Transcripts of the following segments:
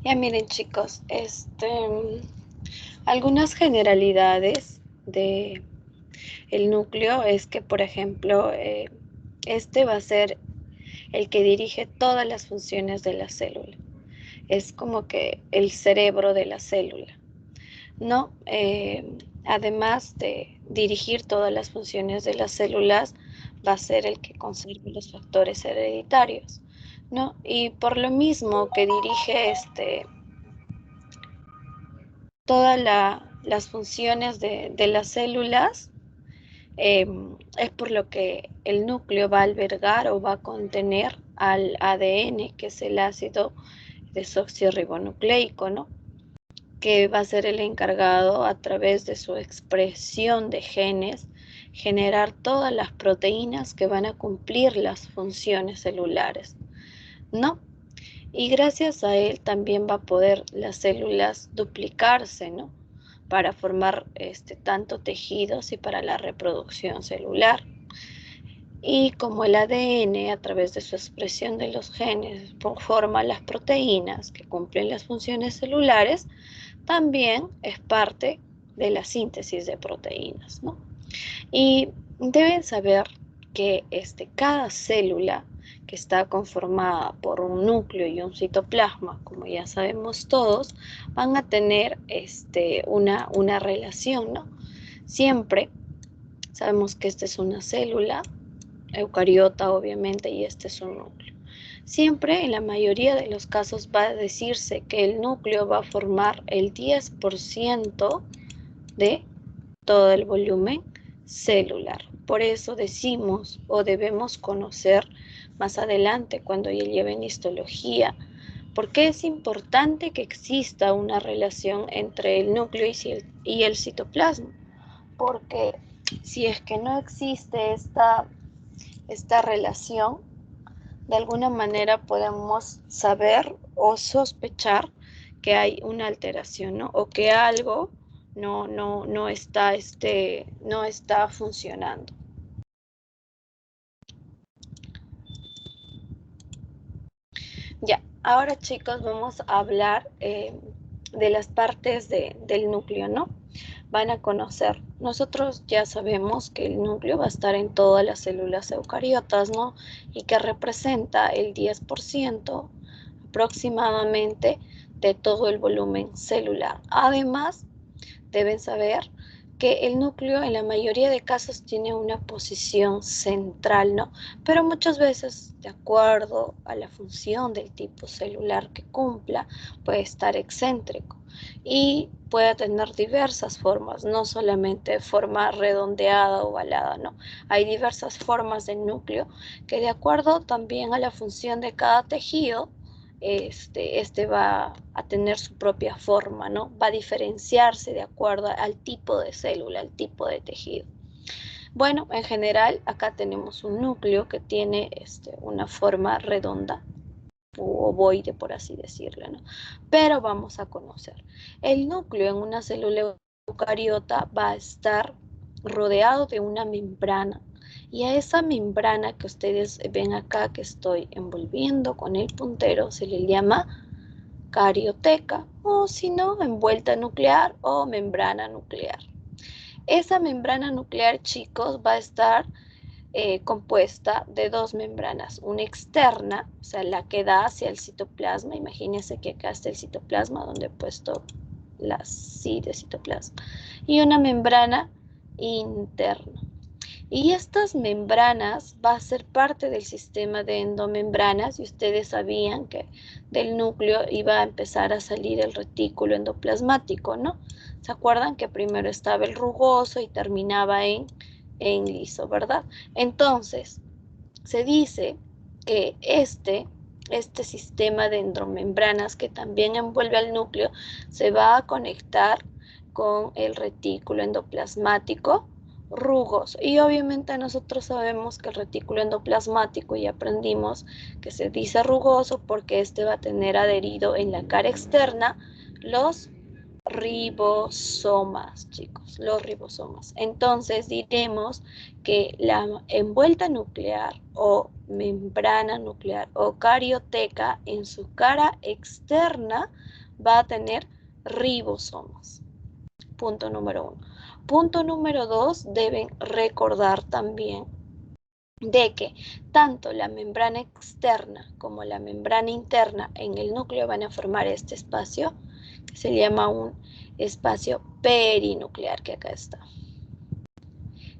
Ya miren chicos, algunas generalidades de el núcleo es que, por ejemplo, este va a ser el que dirige todas las funciones de la célula. Es como que el cerebro de la célula, ¿no? Además de dirigir todas las funciones de las células, va a ser el que conserve los factores hereditarios, ¿no? Y por lo mismo que dirige todas las funciones de las células, es por lo que el núcleo va a albergar o va a contener al ADN, que es el ácido desoxirribonucleico, ¿no? Que va a ser el encargado a través de su expresión de genes generar todas las proteínas que van a cumplir las funciones celulares, ¿no? Y gracias a él también va a poder las células duplicarse, ¿no? Para formar tanto tejidos y para la reproducción celular. Y como el ADN, a través de su expresión de los genes, forma las proteínas que cumplen las funciones celulares, también es parte de la síntesis de proteínas, ¿no? Y deben saber que cada célula que está conformada por un núcleo y un citoplasma, como ya sabemos todos, van a tener una relación, ¿no? Siempre sabemos que esta es una célula eucariota, obviamente, y este es un núcleo. Siempre, en la mayoría de los casos, va a decirse que el núcleo va a formar el 10% de todo el volumen celular. Por eso decimos o debemos conocer más adelante cuando ya lleven histología, por qué es importante que exista una relación entre el núcleo y el citoplasma. Porque si es que no existe esta relación, de alguna manera podemos saber o sospechar que hay una alteración, ¿no? O que algo no está funcionando. Ya, ahora chicos vamos a hablar de las partes del núcleo, ¿no? Van a conocer. Nosotros ya sabemos que el núcleo va a estar en todas las células eucariotas, ¿no? Y que representa el 10% aproximadamente de todo el volumen celular. Además, deben saber que el núcleo en la mayoría de casos tiene una posición central, ¿no? Pero muchas veces, de acuerdo a la función del tipo celular que cumpla, puede estar excéntrico y puede tener diversas formas, no solamente forma redondeada o ovalada, ¿no? Hay diversas formas de núcleo que de acuerdo también a la función de cada tejido, va a tener su propia forma, ¿no? Va a diferenciarse de acuerdo al tipo de célula, al tipo de tejido. Bueno, en general, acá tenemos un núcleo que tiene una forma redonda o ovoide, por así decirlo, ¿no? Pero vamos a conocer. El núcleo en una célula eucariota va a estar rodeado de una membrana. Y a esa membrana que ustedes ven acá que estoy envolviendo con el puntero se le llama carioteca o si no, envuelta nuclear o membrana nuclear. Esa membrana nuclear, chicos, va a estar compuesta de dos membranas, una externa, o sea, la que da hacia el citoplasma. Imagínense que acá está el citoplasma donde he puesto la C de citoplasma, y una membrana interna. Y estas membranas va a ser parte del sistema de endomembranas, y ustedes sabían que del núcleo iba a empezar a salir el retículo endoplasmático, ¿no? ¿Se acuerdan que primero estaba el rugoso y terminaba en liso, ¿verdad? Entonces, se dice que este sistema de endomembranas que también envuelve al núcleo se va a conectar con el retículo endoplasmático rugoso. Y obviamente nosotros sabemos que el retículo endoplasmático, y aprendimos que se dice rugoso porque este va a tener adherido en la cara externa los ribosomas, chicos, los ribosomas. Entonces diremos que la envuelta nuclear o membrana nuclear o carioteca en su cara externa va a tener ribosomas. Punto número 1. Punto número 2, deben recordar también de que tanto la membrana externa como la membrana interna en el núcleo van a formar este espacio que se llama un espacio perinuclear, que acá está.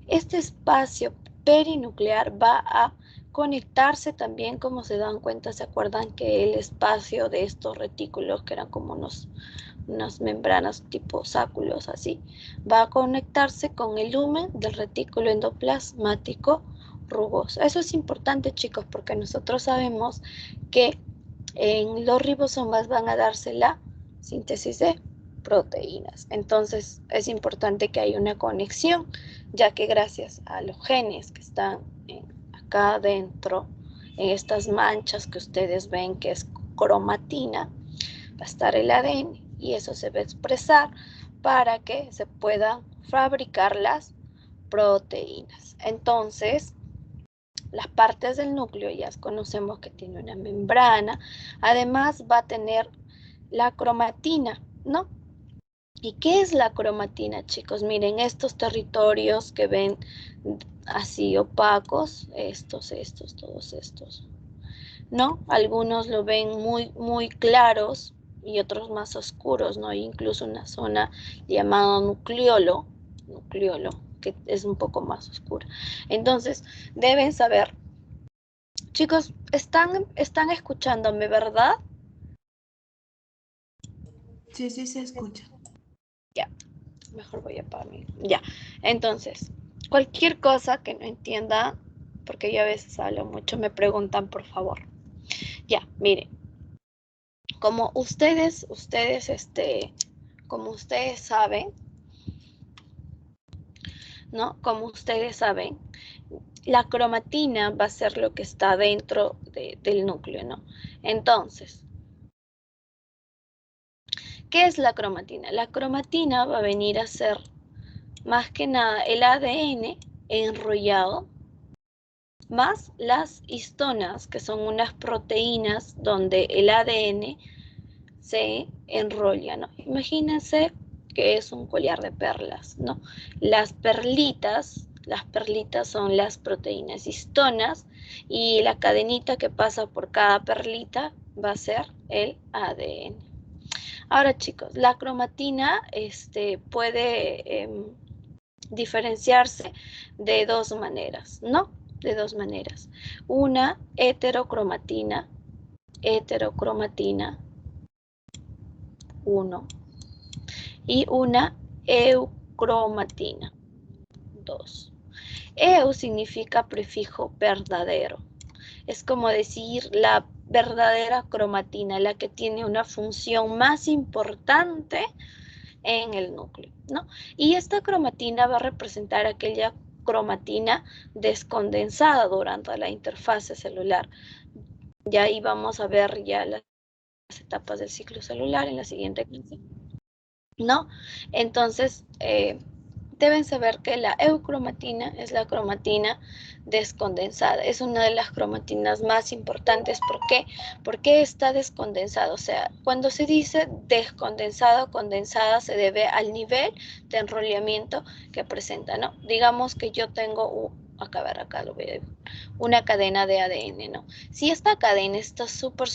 Este espacio perinuclear va a conectarse también, como se dan cuenta, ¿se acuerdan que el espacio de estos retículos, que eran como unas membranas tipo sáculos así, va a conectarse con el lumen del retículo endoplasmático rugoso? Eso es importante, chicos, porque nosotros sabemos que en los ribosomas van a darse la síntesis de proteínas. Entonces es importante que haya una conexión, ya que gracias a los genes que están acá adentro, en estas manchas que ustedes ven que es cromatina, va a estar el ADN y eso se va a expresar para que se puedan fabricar las proteínas. Entonces, las partes del núcleo ya conocemos que tiene una membrana, además va a tener la cromatina, ¿no? ¿Y qué es la cromatina, chicos? Miren, estos territorios que ven así opacos, todos estos, ¿no? Algunos lo ven muy claros y otros más oscuros, ¿no? Hay incluso una zona llamada nucleolo, que es un poco más oscura. Entonces, deben saber, chicos, están escuchándome, ¿verdad? Sí, sí se escucha. Ya, mejor voy a apagar mi... Ya, entonces, cualquier cosa que no entienda, porque yo a veces hablo mucho, me preguntan, por favor. Ya, miren, como ustedes saben, ¿no? Como ustedes saben, la cromatina va a ser lo que está dentro del núcleo, ¿no? Entonces, ¿qué es la cromatina? La cromatina va a venir a ser más que nada el ADN enrollado más las histonas, que son unas proteínas donde el ADN se enrolla, ¿no? Imagínense que es un collar de perlas, ¿no? Las perlitas son las proteínas histonas y la cadenita que pasa por cada perlita va a ser el ADN. Ahora, chicos, la cromatina puede diferenciarse de dos maneras, ¿no? De dos maneras. Una heterocromatina 1 y una eucromatina 2. Eu significa prefijo verdadero. Es como decir la verdadera cromatina, la que tiene una función más importante en el núcleo, ¿no? Y esta cromatina va a representar aquella cromatina descondensada durante la interfase celular. Ya ahí vamos a ver ya las etapas del ciclo celular en la siguiente clase, ¿no? Entonces, deben saber que la eucromatina es la cromatina descondensada. Es una de las cromatinas más importantes. ¿Por qué? Porque está descondensada. O sea, cuando se dice descondensado o condensada se debe al nivel de enrollamiento que presenta, ¿no? Digamos que yo tengo acá lo voy a ver, una cadena de ADN, ¿no? Si esta cadena está súper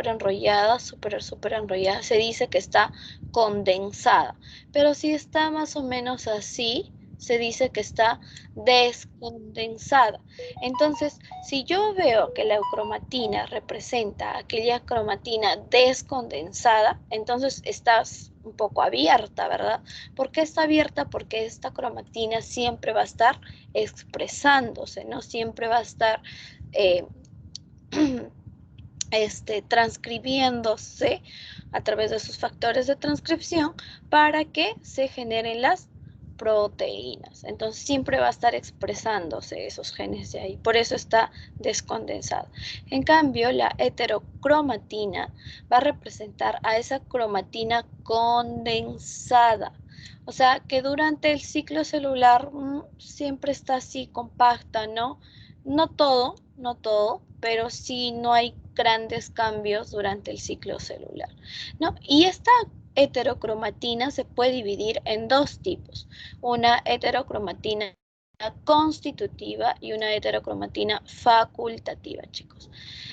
enrollada, súper enrollada, se dice que está condensada. Pero si está más o menos así, se dice que está descondensada. Entonces, si yo veo que la eucromatina representa aquella cromatina descondensada, entonces está un poco abierta, ¿verdad? ¿Por qué está abierta? Porque esta cromatina siempre va a estar expresándose, ¿no? Siempre va a estar transcribiéndose a través de sus factores de transcripción para que se generen las proteínas. Entonces siempre va a estar expresándose esos genes de ahí. Por eso está descondensado. En cambio, la heterocromatina va a representar a esa cromatina condensada. O sea, que durante el ciclo celular siempre está así compacta, ¿no? No todo, pero sí no hay grandes cambios durante el ciclo celular, ¿no? Y esta heterocromatina se puede dividir en dos tipos, una heterocromatina constitutiva y una heterocromatina facultativa, chicos.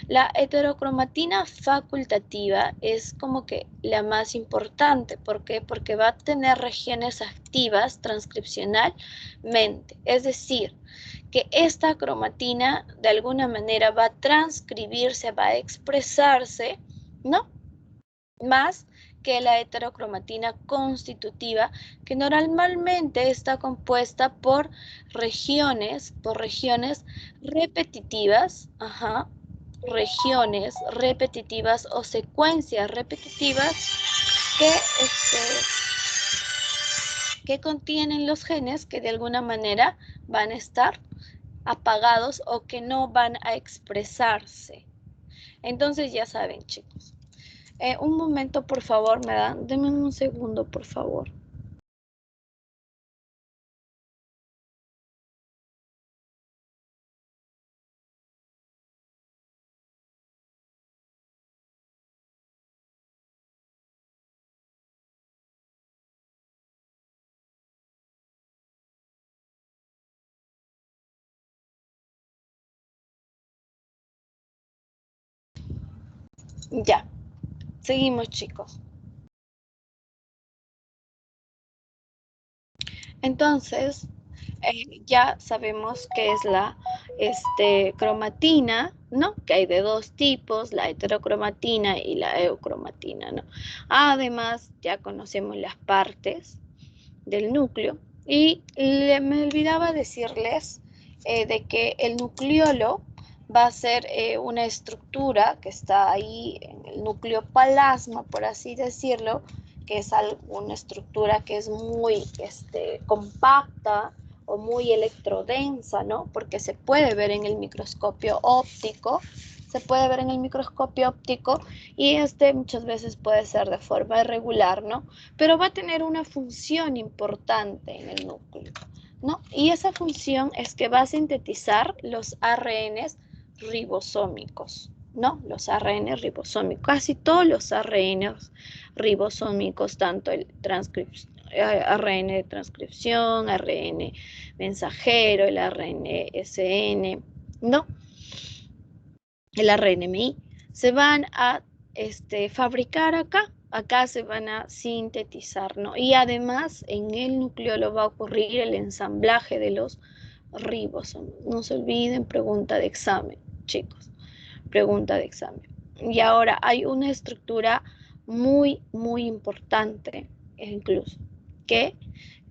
La heterocromatina facultativa es como que la más importante. ¿Por qué? Porque va a tener regiones activas transcripcionalmente. Es decir, que esta cromatina de alguna manera va a transcribirse, va a expresarse, ¿no? Más que la heterocromatina constitutiva, que normalmente está compuesta por regiones repetitivas, regiones repetitivas o secuencias repetitivas que, que contienen los genes que de alguna manera van a estar apagados o que no van a expresarse. Entonces ya saben, chicos. Un momento, por favor, me dan. Denme un segundo, por favor. Ya, seguimos, chicos. Entonces, ya sabemos qué es la cromatina, ¿no? Que hay de dos tipos, la heterocromatina y la eucromatina, ¿no? Además, ya conocemos las partes del núcleo y me olvidaba decirles de que el nucleolo va a ser una estructura que está ahí en el núcleo plasma, por así decirlo, que es una estructura que es muy compacta o muy electrodensa, ¿no? Porque se puede ver en el microscopio óptico, y muchas veces puede ser de forma irregular, ¿no? Pero va a tener una función importante en el núcleo, ¿no? Y esa función es que va a sintetizar los ARNs ribosómicos, ¿no? Los ARN ribosómicos, casi todos los ARN ribosómicos, tanto el ARN de transcripción, ARN mensajero, el ARN SN, ¿no? El ARNMI, se van a fabricar acá se van a sintetizar, ¿no? Y además en el nucleolo va a ocurrir el ensamblaje de los ribosomas. No se olviden, pregunta de examen, chicos, pregunta de examen. Y ahora hay una estructura muy importante, incluso, que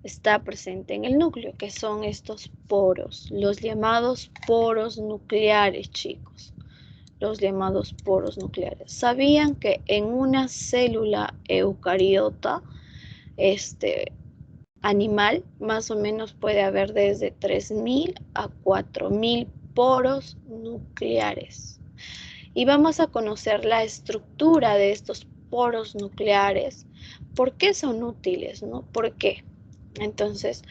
está presente en el núcleo, que son estos poros, los llamados poros nucleares, chicos. Los llamados poros nucleares. ¿Sabían que en una célula eucariota animal más o menos puede haber desde 3.000 a 4.000 poros nucleares? Y vamos a conocer la estructura de estos poros nucleares. ¿Por qué son útiles? ¿No? ¿Por qué? Entonces,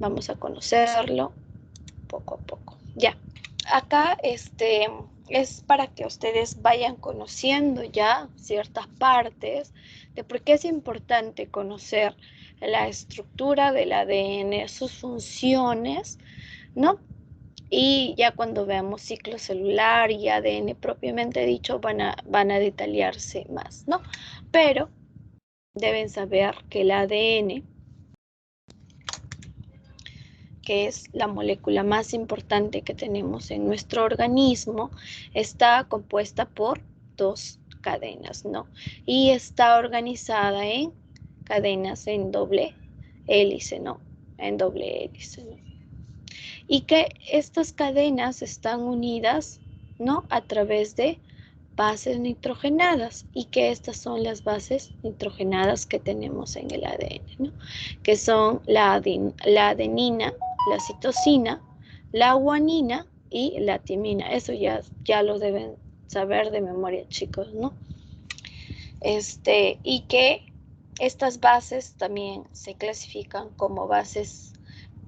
vamos a conocerlo poco a poco. Ya, acá es para que ustedes vayan conociendo ya ciertas partes de por qué es importante conocer la estructura del ADN, sus funciones, ¿no? Y ya cuando veamos ciclo celular y ADN propiamente dicho van a detallarse más, ¿no? Pero deben saber que el ADN, que es la molécula más importante que tenemos en nuestro organismo, está compuesta por dos cadenas, ¿no? Y está organizada en cadenas en doble hélice, ¿no? En doble hélice, ¿no? Y que estas cadenas están unidas, ¿no? A través de bases nitrogenadas y que estas son las bases nitrogenadas que tenemos en el ADN, ¿no? Que son la adenina, la citosina, la guanina y la timina. Eso ya lo deben saber de memoria, chicos, ¿no? Y que estas bases también se clasifican como bases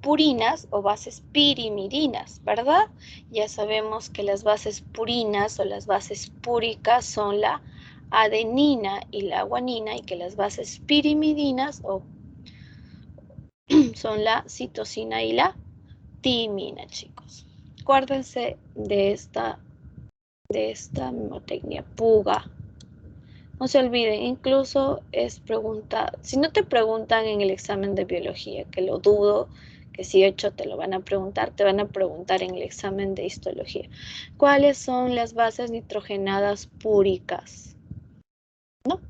purinas o bases pirimidinas, ¿verdad? Ya sabemos que las bases purinas o las bases púricas son la adenina y la guanina y que las bases pirimidinas son la citosina y la timina, chicos. Acuérdense de esta mnemotecnia, PUGA. No se olviden, incluso es pregunta, si no te preguntan en el examen de biología, que lo dudo, que si hecho te lo van a preguntar, te van a preguntar en el examen de histología. ¿Cuáles son las bases nitrogenadas púricas? ¿No?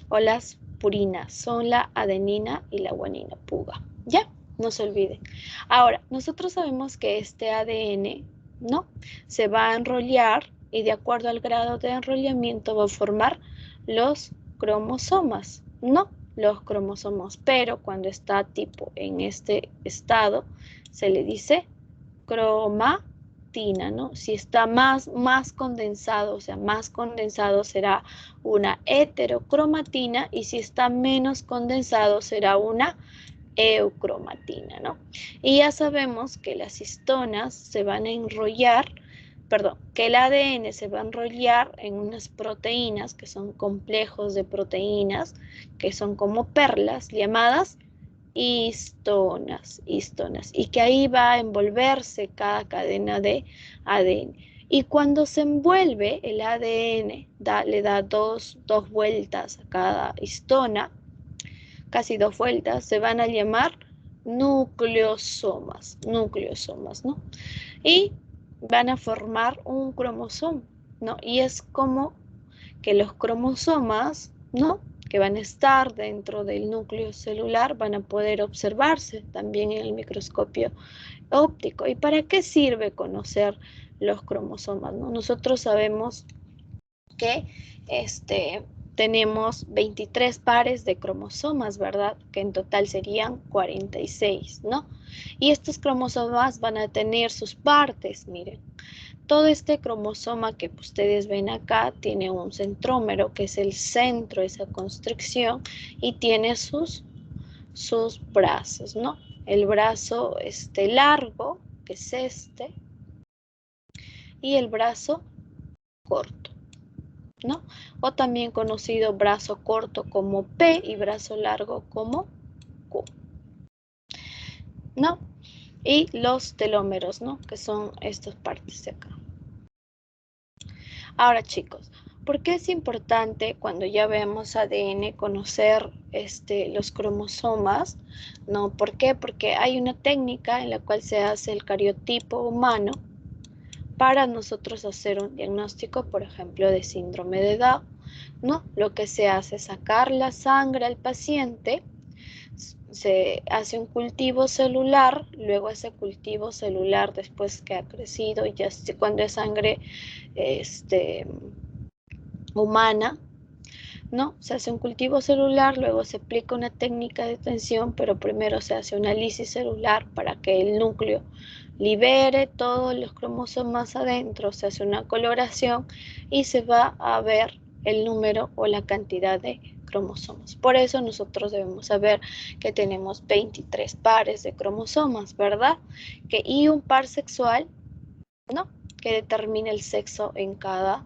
O las purinas, son la adenina y la guanina, PUGA. ¿Ya? No se olviden. Ahora, nosotros sabemos que este ADN, ¿no? Se va a enrollar y de acuerdo al grado de enrollamiento va a formar los cromosomas, ¿no? Los cromosomas, pero cuando está tipo en este estado, se le dice cromatina, ¿no? Si está más condensado, o sea, más condensado será una heterocromatina y si está menos condensado será una eucromatina, ¿no? Y ya sabemos que las histonas se van a enrollar, perdón, que el ADN se va a enrollar en unas proteínas que son complejos de proteínas, que son como perlas llamadas histonas, y que ahí va a envolverse cada cadena de ADN. Y cuando se envuelve el ADN, le da dos vueltas a cada histona, casi 2 vueltas, se van a llamar nucleosomas, ¿no? Y van a formar un cromosoma, ¿no? Y es como que los cromosomas, ¿no? Que van a estar dentro del núcleo celular, van a poder observarse también en el microscopio óptico. ¿Y para qué sirve conocer los cromosomas, ¿no? Nosotros sabemos que tenemos 23 pares de cromosomas, ¿verdad? Que en total serían 46, ¿no? Y estos cromosomas van a tener sus partes, miren. Todo este cromosoma que ustedes ven acá tiene un centrómero, que es el centro de esa construcción, y tiene sus brazos, ¿no? El brazo largo, que es este, y el brazo corto, ¿no? O también conocido brazo corto como P y brazo largo como Q, ¿no? Y los telómeros, ¿no? Que son estas partes de acá. Ahora, chicos, ¿por qué es importante cuando ya vemos ADN conocer los cromosomas? ¿No? ¿Por qué? Porque hay una técnica en la cual se hace el cariotipo humano para nosotros hacer un diagnóstico, por ejemplo, de síndrome de Down, ¿no? Lo que se hace es sacar la sangre al paciente, se hace un cultivo celular, luego ese cultivo celular después que ha crecido, ya cuando es sangre humana, ¿no? Se hace un cultivo celular, luego se aplica una técnica de tensión, pero primero se hace una lisis celular para que el núcleo libere todos los cromosomas adentro, se hace una coloración y se va a ver el número o la cantidad de cromosomas. Por eso nosotros debemos saber que tenemos 23 pares de cromosomas, ¿verdad? Y un par sexual, ¿no? Que determina el sexo en cada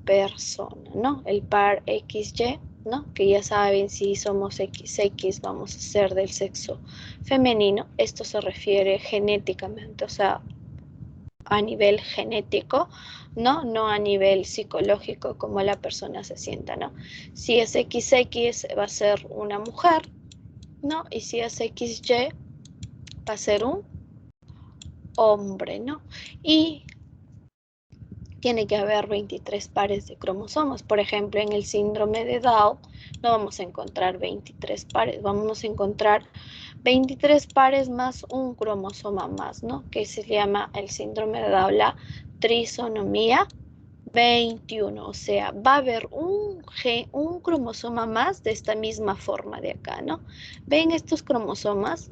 persona, ¿no? El par XY, ¿no? Que ya saben, si somos XX vamos a ser del sexo femenino. Esto se refiere genéticamente, o sea, a nivel genético, ¿no? No a nivel psicológico, como la persona se sienta, ¿no? Si es XX va a ser una mujer, ¿no? Y si es XY va a ser un hombre, ¿no? Y tiene que haber 23 pares de cromosomas. Por ejemplo, en el síndrome de Down no vamos a encontrar 23 pares, vamos a encontrar 23 pares más un cromosoma más, ¿no? Que se llama el síndrome de Down la trisonomía 21, o sea, va a haber un cromosoma más de esta misma forma de acá, ¿no? ¿Ven estos cromosomas?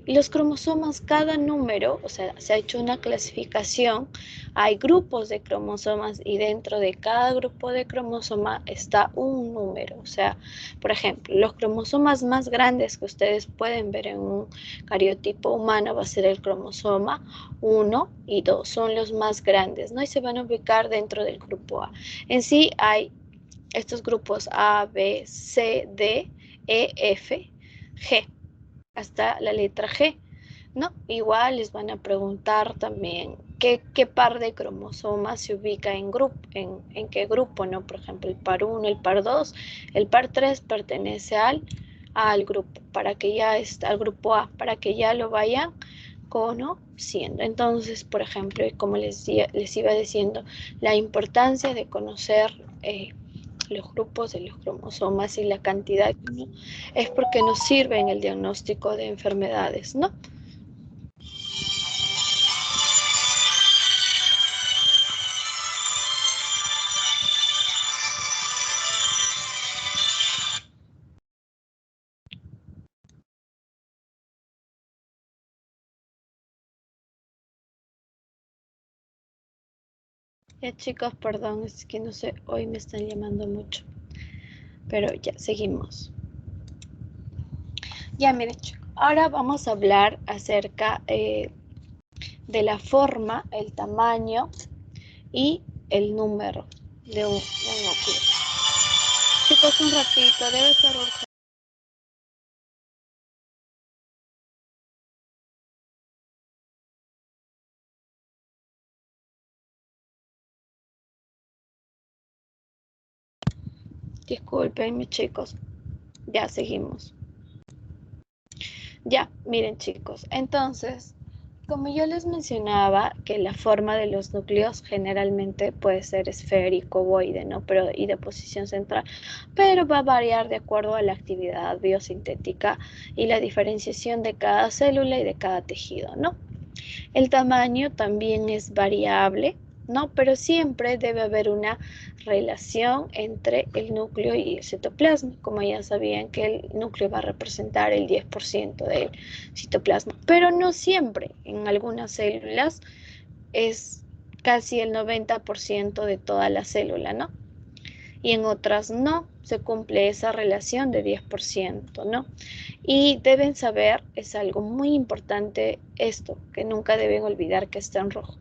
Y los cromosomas, cada número, o sea, se ha hecho una clasificación, hay grupos de cromosomas y dentro de cada grupo de cromosoma está un número. O sea, por ejemplo, los cromosomas más grandes que ustedes pueden ver en un cariotipo humano va a ser el cromosoma 1 y 2, son los más grandes, ¿no? Y se van a ubicar dentro del grupo A. En sí hay estos grupos A, B, C, D, E, F, G, hasta la letra G, ¿no? Igual les van a preguntar también qué par de cromosomas se ubica en qué grupo, ¿no? Por ejemplo, el par 1, el par 2, el par 3 pertenece al grupo, para que ya está, al grupo A, para que ya lo vayan conociendo. Entonces, por ejemplo, como les iba diciendo, la importancia de conocer los grupos de los cromosomas y la cantidad, ¿no? Es porque nos sirve en el diagnóstico de enfermedades, ¿no? Ya chicos, perdón, es que no sé, hoy me están llamando mucho, pero ya seguimos. Ya miren chicos, ahora vamos a hablar acerca de la forma, el tamaño y el número de un núcleo. Chicos, un ratito, debe ser urgente. Disculpenme chicos, ya seguimos. Ya, miren chicos, entonces, como yo les mencionaba, que la forma de los núcleos generalmente puede ser esférico, ovoide, ¿no? Pero, y de posición central, pero va a variar de acuerdo a la actividad biosintética y la diferenciación de cada célula y de cada tejido, ¿no? El tamaño también es variable, ¿no? Pero siempre debe haber una relación entre el núcleo y el citoplasma. Como ya sabían que el núcleo va a representar el 10% del citoplasma, pero no siempre. En algunas células es casi el 90% de toda la célula, ¿no? Y en otras no, se cumple esa relación de 10%, ¿no? Y deben saber, es algo muy importante esto, que nunca deben olvidar que está en rojo,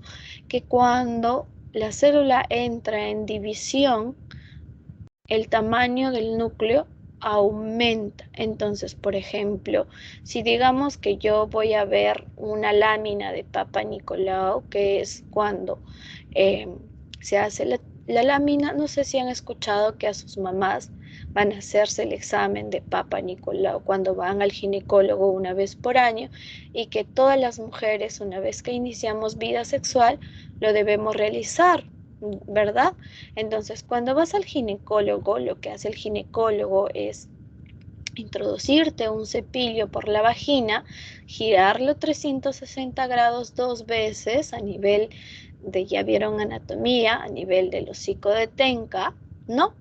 que cuando la célula entra en división, el tamaño del núcleo aumenta. Entonces, por ejemplo, si digamos que yo voy a ver una lámina de Papa Nicolau, que es cuando se hace la lámina, no sé si han escuchado que a sus mamás van a hacerse el examen de Papa Nicolau cuando van al ginecólogo una vez por año y que todas las mujeres, una vez que iniciamos vida sexual, lo debemos realizar, ¿verdad? Entonces, cuando vas al ginecólogo, lo que hace el ginecólogo es introducirte un cepillo por la vagina, girarlo 360 grados 2 veces a nivel de, ya vieron anatomía, a nivel del hocico de Tenca, ¿no?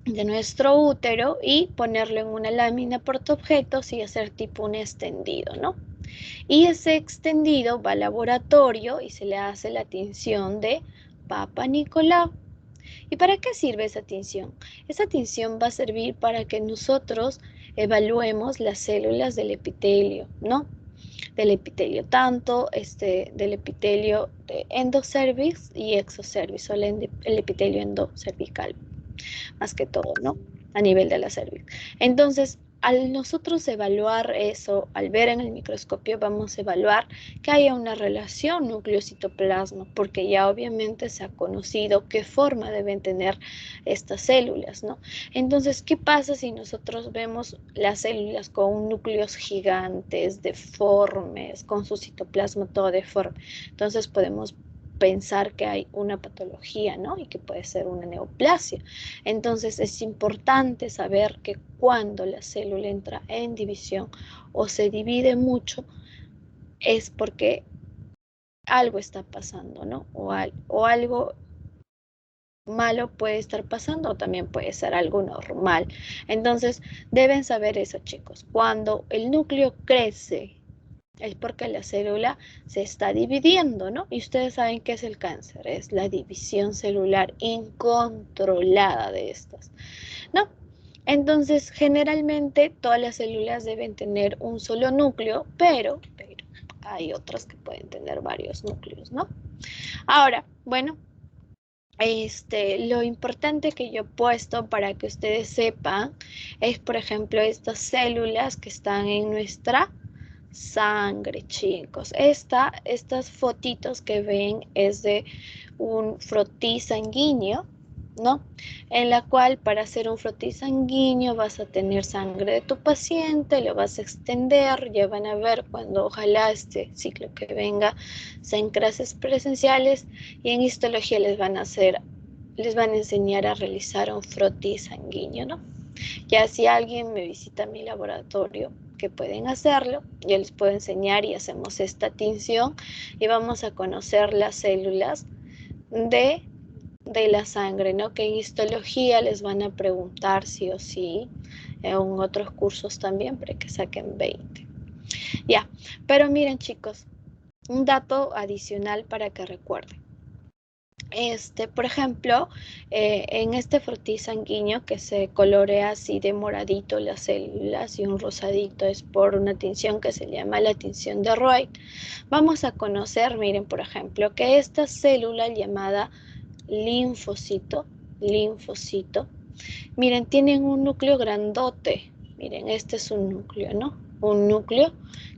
De nuestro útero y ponerlo en una lámina portaobjetos y hacer tipo un extendido, ¿no? Y ese extendido va al laboratorio y se le hace la tinción de Papa Nicolau. ¿Y para qué sirve esa tinción? Esa tinción va a servir para que nosotros evaluemos las células del epitelio, ¿no? Del epitelio, tanto del epitelio de endocervix y exocervix, o el epitelio endocervical, más que todo, ¿no? A nivel de la cervix. Entonces, al nosotros evaluar eso, al ver en el microscopio, vamos a evaluar que haya una relación núcleo-citoplasma, porque ya obviamente se ha conocido qué forma deben tener estas células, ¿no? Entonces, ¿qué pasa si nosotros vemos las células con núcleos gigantes, deformes, con su citoplasma todo deforme? Entonces podemos pensar que hay una patología, ¿no? Y que puede ser una neoplasia. Entonces es importante saber que cuando la célula entra en división o se divide mucho, es porque algo está pasando, ¿no? O algo malo puede estar pasando o también puede ser algo normal. Entonces, deben saber eso, chicos. Cuando el núcleo crece, es porque la célula se está dividiendo, ¿no? Y ustedes saben qué es el cáncer, es la división celular incontrolada de estas, ¿no? Entonces, generalmente todas las células deben tener un solo núcleo, pero hay otras que pueden tener varios núcleos, ¿no? Ahora, bueno, lo importante que yo he puesto para que ustedes sepan es, por ejemplo, estas células que están en nuestra sangre, chicos. Estas fotitos que ven es de un frotí sanguíneo, ¿no? En la cual para hacer un frotí sanguíneo vas a tener sangre de tu paciente, lo vas a extender, ya van a ver cuando ojalá este ciclo que venga sea en clases presenciales y en histología les van a enseñar a realizar un frotí sanguíneo, ¿no? Ya si alguien me visita a mi laboratorio, que pueden hacerlo, yo les puedo enseñar y hacemos esta tinción y vamos a conocer las células de la sangre, ¿no? Que en histología les van a preguntar sí o sí, en otros cursos también, para que saquen 20. Ya, pero miren chicos, un dato adicional para que recuerden. Por ejemplo, en este frotí sanguíneo que se colorea así de moradito las células y un rosadito es por una tinción que se llama la tinción de Roy. Vamos a conocer, miren, por ejemplo, que esta célula llamada linfocito, miren, tienen un núcleo grandote. Miren, este es un núcleo, ¿no? Un núcleo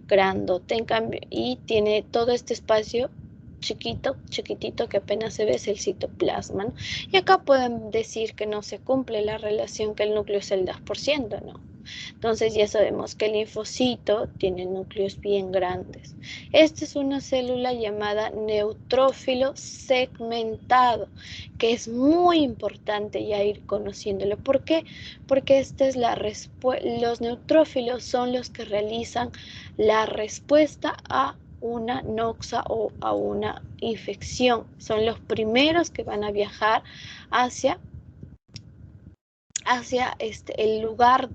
grandote, en cambio, y tiene todo este espacio chiquitito que apenas se ve es el citoplasma, ¿no? Y acá pueden decir que no se cumple la relación que el núcleo es el 2%, ¿no? Entonces ya sabemos que el linfocito tiene núcleos bien grandes. Esta es una célula llamada neutrófilo segmentado, que es muy importante ya ir conociéndolo. ¿Por qué? Porque esta es los neutrófilos son los que realizan la respuesta a una noxa o a una infección. Son los primeros que van a viajar hacia el lugar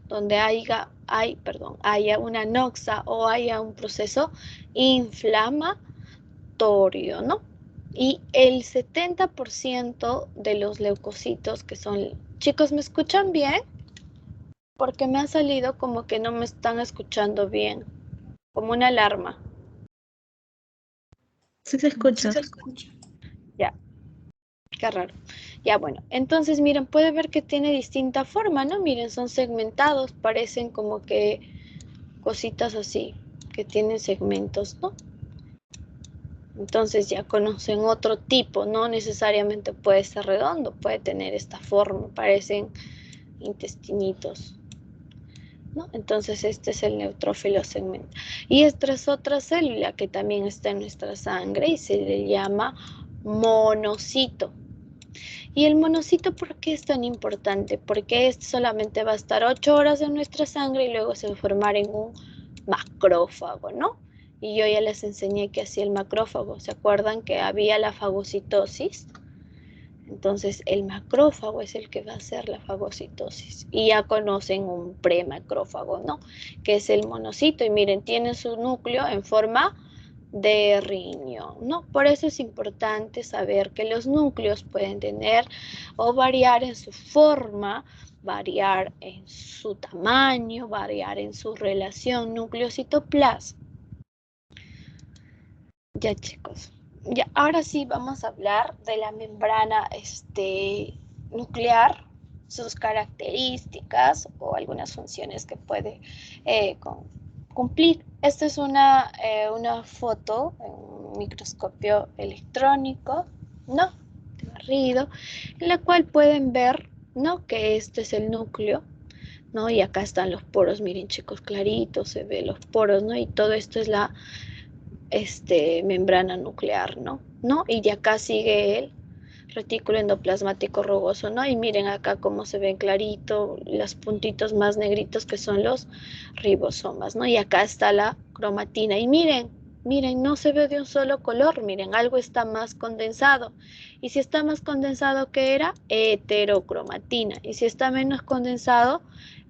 donde haya una noxa o haya un proceso inflamatorio, ¿no? Y el 70% de los leucocitos que son... Chicos, ¿me escuchan bien? Porque me ha salido como que no me están escuchando bien, como una alarma. Sí se escucha. Ya, qué raro. Ya, bueno, entonces miren, puede ver que tiene distinta forma, ¿no? Miren, son segmentados, parecen como que cositas así, que tienen segmentos, ¿no? Entonces ya conocen otro tipo, no necesariamente puede ser redondo, puede tener esta forma, parecen intestinitos, ¿no? Entonces este es el neutrófilo segmento. Y esta es otra célula que también está en nuestra sangre y se le llama monocito. Y el monocito, ¿por qué es tan importante? Porque este solamente va a estar 8 horas en nuestra sangre y luego se va a formar en un macrófago, ¿no? Y yo ya les enseñé que hacía el macrófago. ¿Se acuerdan que había la fagocitosis? Entonces el macrófago es el que va a hacer la fagocitosis. Y ya conocen un premacrófago, ¿no? Que es el monocito. Y miren, tiene su núcleo en forma de riñón, ¿no? Por eso es importante saber que los núcleos pueden tener o variar en su forma, variar en su tamaño, variar en su relación núcleo-citoplasma. Ya, chicos. Ya, ahora sí vamos a hablar de la membrana nuclear, sus características o algunas funciones que puede cumplir. Esta es una foto en un microscopio electrónico, ¿no? De barrido, en la cual pueden ver, ¿no? Que este es el núcleo, ¿no? Y acá están los poros, miren chicos, claritos, se ve los poros, ¿no? Y todo esto es la membrana nuclear, ¿no? Y de acá sigue el retículo endoplasmático rugoso, ¿no? Y miren acá cómo se ven clarito los puntitos más negritos que son los ribosomas, ¿no? Y acá está la cromatina. Y miren, miren, no se ve de un solo color, miren, algo está más condensado. Y si está más condensado, ¿qué era? Heterocromatina. Y si está menos condensado,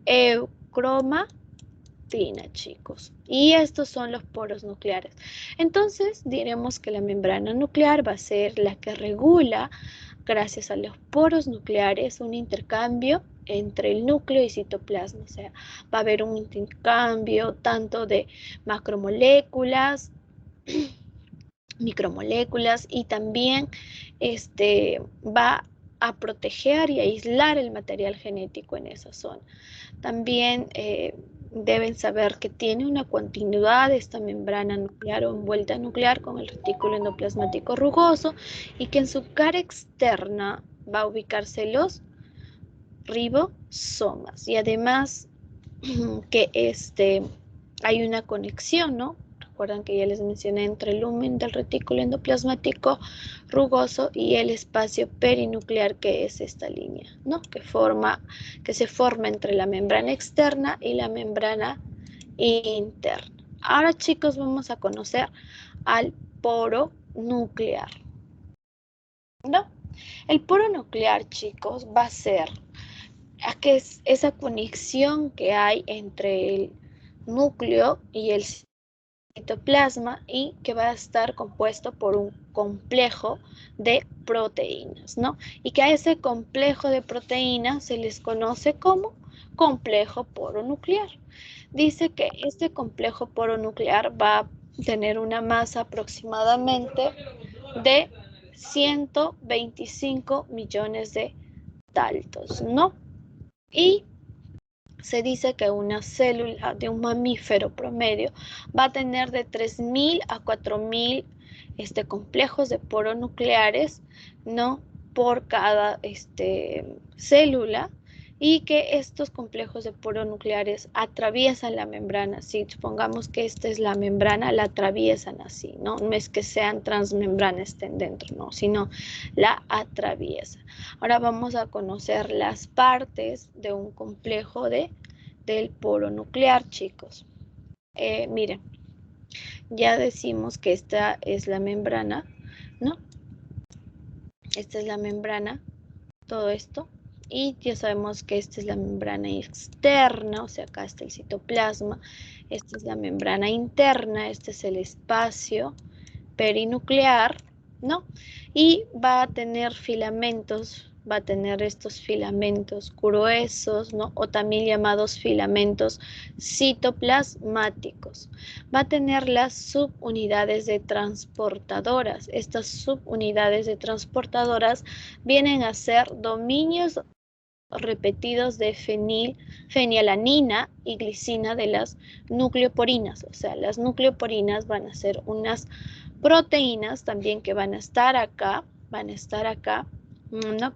eucromatina, chicos. Y estos son los poros nucleares. Entonces, diremos que la membrana nuclear va a ser la que regula, gracias a los poros nucleares, un intercambio entre el núcleo y citoplasma. O sea, va a haber un intercambio tanto de macromoléculas, micromoléculas, y también va a proteger y aislar el material genético en esa zona. También deben saber que tiene una continuidad esta membrana nuclear o envuelta nuclear con el retículo endoplasmático rugoso, y que en su cara externa va a ubicarse los ribosomas, y además que hay una conexión, ¿no? Recuerdan que ya les mencioné entre el lumen del retículo endoplasmático rugoso y el espacio perinuclear, que es esta línea, ¿no? Que se forma entre la membrana externa y la membrana interna. Ahora, chicos, vamos a conocer al poro nuclear, ¿no? El poro nuclear, chicos, va a ser que es esa conexión que hay entre el núcleo y el citoplasma, y que va a estar compuesto por un complejo de proteínas, ¿no? Y que a ese complejo de proteínas se les conoce como complejo poronuclear. Dice que este complejo poronuclear va a tener una masa aproximadamente de 125 millones de daltons, ¿no? Y se dice que una célula de un mamífero promedio va a tener de 3.000 a 4.000 complejos de poronucleares, ¿no? Por cada célula, y que estos complejos de poronucleares atraviesan la membrana. Si supongamos que esta es la membrana, la atraviesan así, ¿no? No es que sean transmembranas, estén dentro, no, sino la atraviesan. Ahora vamos a conocer las partes de un complejo del poro nuclear, chicos. Miren, ya decimos que esta es la membrana, ¿no? Esta es la membrana, todo esto. Y ya sabemos que esta es la membrana externa, o sea, acá está el citoplasma. Esta es la membrana interna, este es el espacio perinuclear, ¿no? Y va a tener filamentos, va a tener estos filamentos gruesos, ¿no? O también llamados filamentos citoplasmáticos. Va a tener las subunidades de transportadoras. Estas subunidades de transportadoras vienen a ser dominios repetidos de fenilalanina y glicina de las nucleoporinas. O sea, las nucleoporinas van a ser unas proteínas también que van a estar acá, ¿no?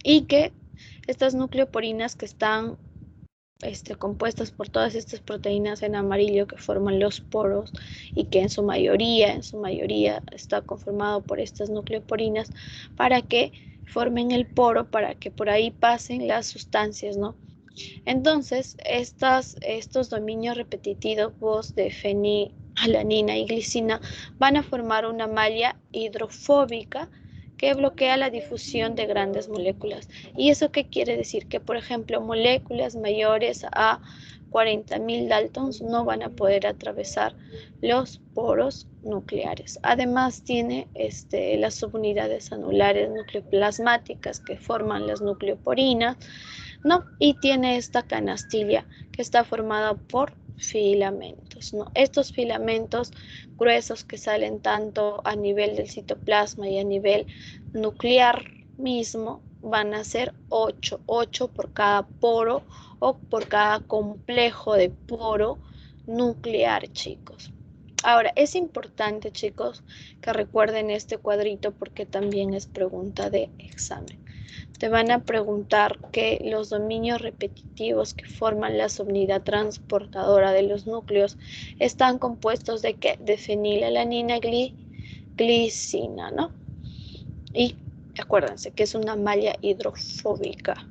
Y que estas nucleoporinas que están compuestas por todas estas proteínas en amarillo que forman los poros, y que en su mayoría está conformado por estas nucleoporinas, para que formen el poro, para que por ahí pasen las sustancias, ¿no? Entonces, estos dominios repetitivos de fenilalanina y glicina van a formar una malla hidrofóbica que bloquea la difusión de grandes moléculas. ¿Y eso qué quiere decir? Que, por ejemplo, moléculas mayores a 40.000 daltons no van a poder atravesar los poros nucleares. Además, tiene las subunidades anulares nucleoplasmáticas que forman las nucleoporinas, ¿no? Y tiene esta canastilla que está formada por filamentos, ¿no? Estos filamentos gruesos que salen tanto a nivel del citoplasma y a nivel nuclear mismo van a ser 8 por cada poro o por cada complejo de poro nuclear, chicos. Ahora, es importante, chicos, que recuerden este cuadrito porque también es pregunta de examen. Te van a preguntar que los dominios repetitivos que forman la subunidad transportadora de los núcleos están compuestos de ¿qué? De fenilalanina glicina, ¿no? Y acuérdense que es una malla hidrofóbica.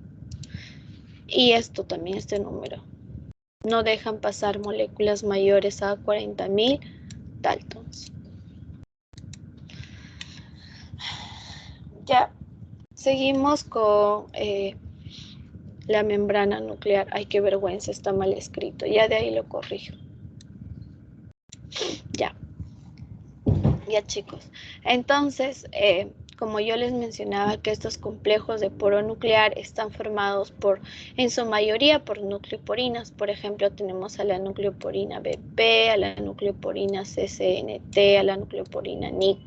Y esto también, este número. No dejan pasar moléculas mayores a 40.000 daltons. Ya, seguimos con la membrana nuclear. Ay, qué vergüenza, está mal escrito. Ya de ahí lo corrijo. Ya. Ya, chicos. Entonces, como yo les mencionaba que estos complejos de poro nuclear están formados en su mayoría por nucleoporinas. Por ejemplo, tenemos a la nucleoporina BP, a la nucleoporina CCNT, a la nucleoporina NIC,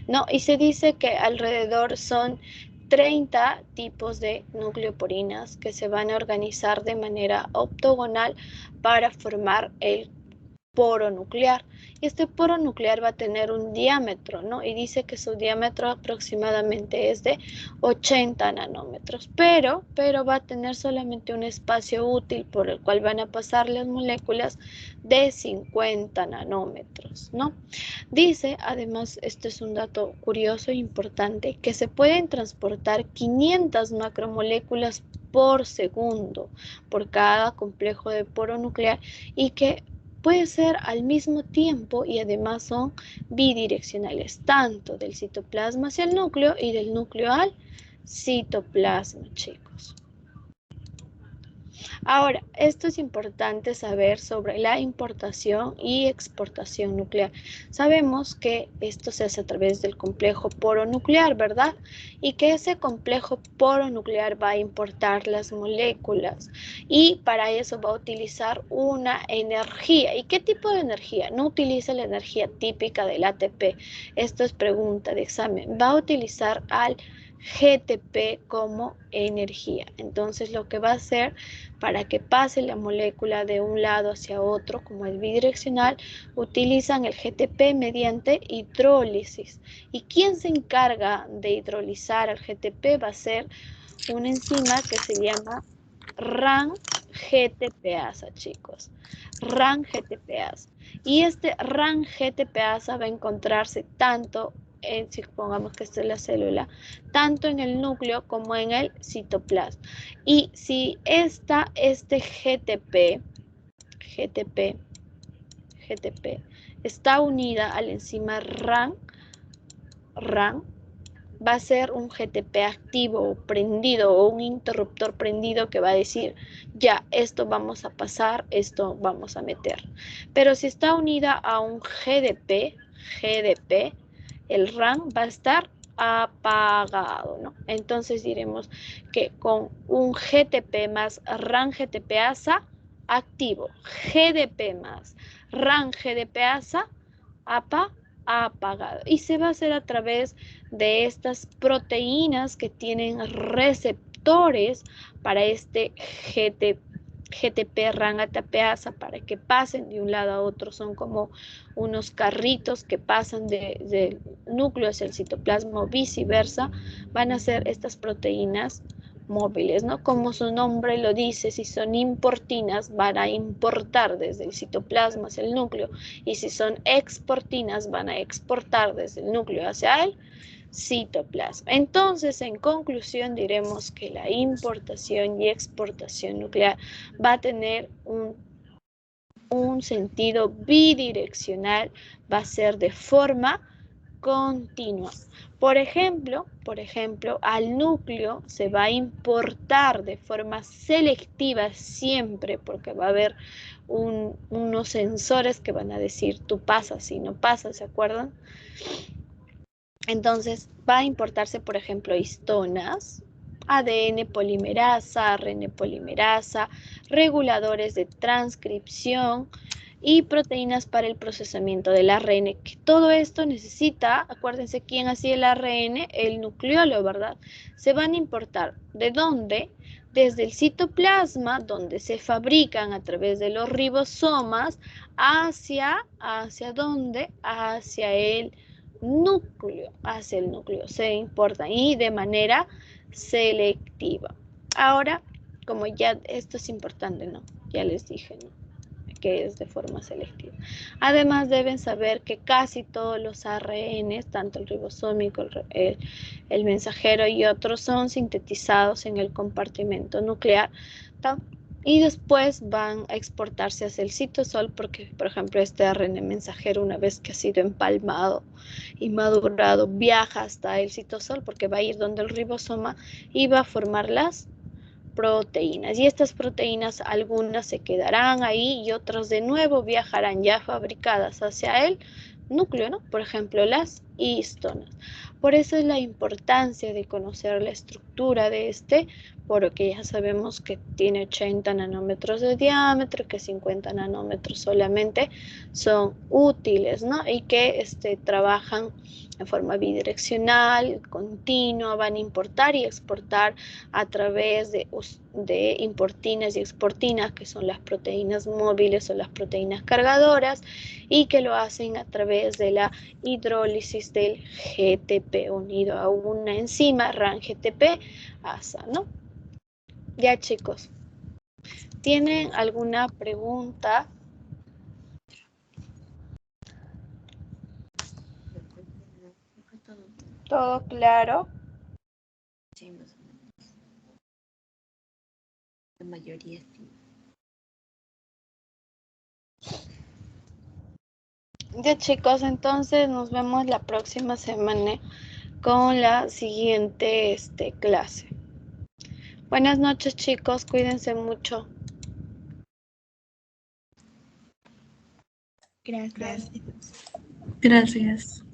¿no? Y se dice que alrededor son 30 tipos de nucleoporinas que se van a organizar de manera octogonal para formar el poro nuclear. Y este poro nuclear va a tener un diámetro, ¿no? Y dice que su diámetro aproximadamente es de 80 nanómetros, pero va a tener solamente un espacio útil por el cual van a pasar las moléculas de 50 nanómetros, ¿no? Dice, además, este es un dato curioso e importante, que se pueden transportar 500 macromoléculas por segundo por cada complejo de poro nuclear y que puede ser al mismo tiempo y además son bidireccionales, tanto del citoplasma hacia el núcleo y del núcleo al citoplasma, chicos. Ahora, esto es importante saber sobre la importación y exportación nuclear. Sabemos que esto se hace a través del complejo poro nuclear, ¿verdad? Y que ese complejo poro nuclear va a importar las moléculas y para eso va a utilizar una energía. ¿Y qué tipo de energía? No utiliza la energía típica del ATP. Esto es pregunta de examen. Va a utilizar al GTP como energía. Entonces lo que va a hacer para que pase la molécula de un lado hacia otro, como es bidireccional, utilizan el GTP mediante hidrólisis. ¿Y quién se encarga de hidrolizar al GTP? Va a ser una enzima que se llama RAN-GTPasa, chicos. RAN-GTPasa. Y este RAN-GTPasa va a encontrarse tanto si pongamos que esta es la célula, tanto en el núcleo como en el citoplasma. Y si este GTP está unida a la enzima RAN, va a ser un GTP activo o prendido o un interruptor prendido que va a decir, ya, esto vamos a pasar, esto vamos a meter. Pero si está unida a un GDP, el RAN va a estar apagado, ¿no? Entonces diremos que con un GTP más RAN GTPasa activo, GDP más RAN GDPasa apagado. Y se va a hacer a través de estas proteínas que tienen receptores para este GTP RAN ATPasa para que pasen de un lado a otro. Son como unos carritos que pasan del núcleo hacia el citoplasma o viceversa. Van a ser estas proteínas móviles, ¿no? Como su nombre lo dice, si son importinas van a importar desde el citoplasma hacia el núcleo y si son exportinas van a exportar desde el núcleo hacia el citoplasma. Entonces, en conclusión, diremos que la importación y exportación nuclear va a tener un sentido bidireccional, va a ser de forma continua. Por ejemplo, al núcleo se va a importar de forma selectiva siempre, porque va a haber unos sensores que van a decir tú pasas y no pasas, ¿se acuerdan? Entonces va a importarse, por ejemplo, histonas, ADN polimerasa, ARN polimerasa, reguladores de transcripción y proteínas para el procesamiento del ARN. Que todo esto necesita, acuérdense quién hacía el ARN, el nucleolo, ¿verdad? Se van a importar. ¿De dónde? Desde el citoplasma, donde se fabrican a través de los ribosomas, ¿hacia dónde? Hacia el núcleo, se importan y de manera selectiva. Ahora, como ya esto es importante, ¿no? Ya les dije, ¿no? Que es de forma selectiva. Además, deben saber que casi todos los ARN, tanto el ribosómico, el mensajero y otros, son sintetizados en el compartimento nuclear, y después van a exportarse hacia el citosol porque, por ejemplo, este ARN mensajero, una vez que ha sido empalmado y madurado, viaja hasta el citosol porque va a ir donde el ribosoma y va a formar las proteínas. Y estas proteínas, algunas se quedarán ahí y otras de nuevo viajarán ya fabricadas hacia el núcleo, ¿no? Por ejemplo, las histonas. Por eso es la importancia de conocer la estructura de este, porque ya sabemos que tiene 80 nanómetros de diámetro, que 50 nanómetros solamente son útiles, ¿no? Y que trabajan en forma bidireccional, continua, van a importar y exportar a través de importinas y exportinas, que son las proteínas móviles o las proteínas cargadoras, y que lo hacen a través de la hidrólisis del GTP unido a una enzima RAN-GTP-ASA, ¿no? Ya, chicos, ¿tienen alguna pregunta? ¿Todo claro? Sí, más o menos. La mayoría sí. Ya, chicos, entonces nos vemos la próxima semana con la siguiente clase. Buenas noches, chicos, cuídense mucho. Gracias. Gracias.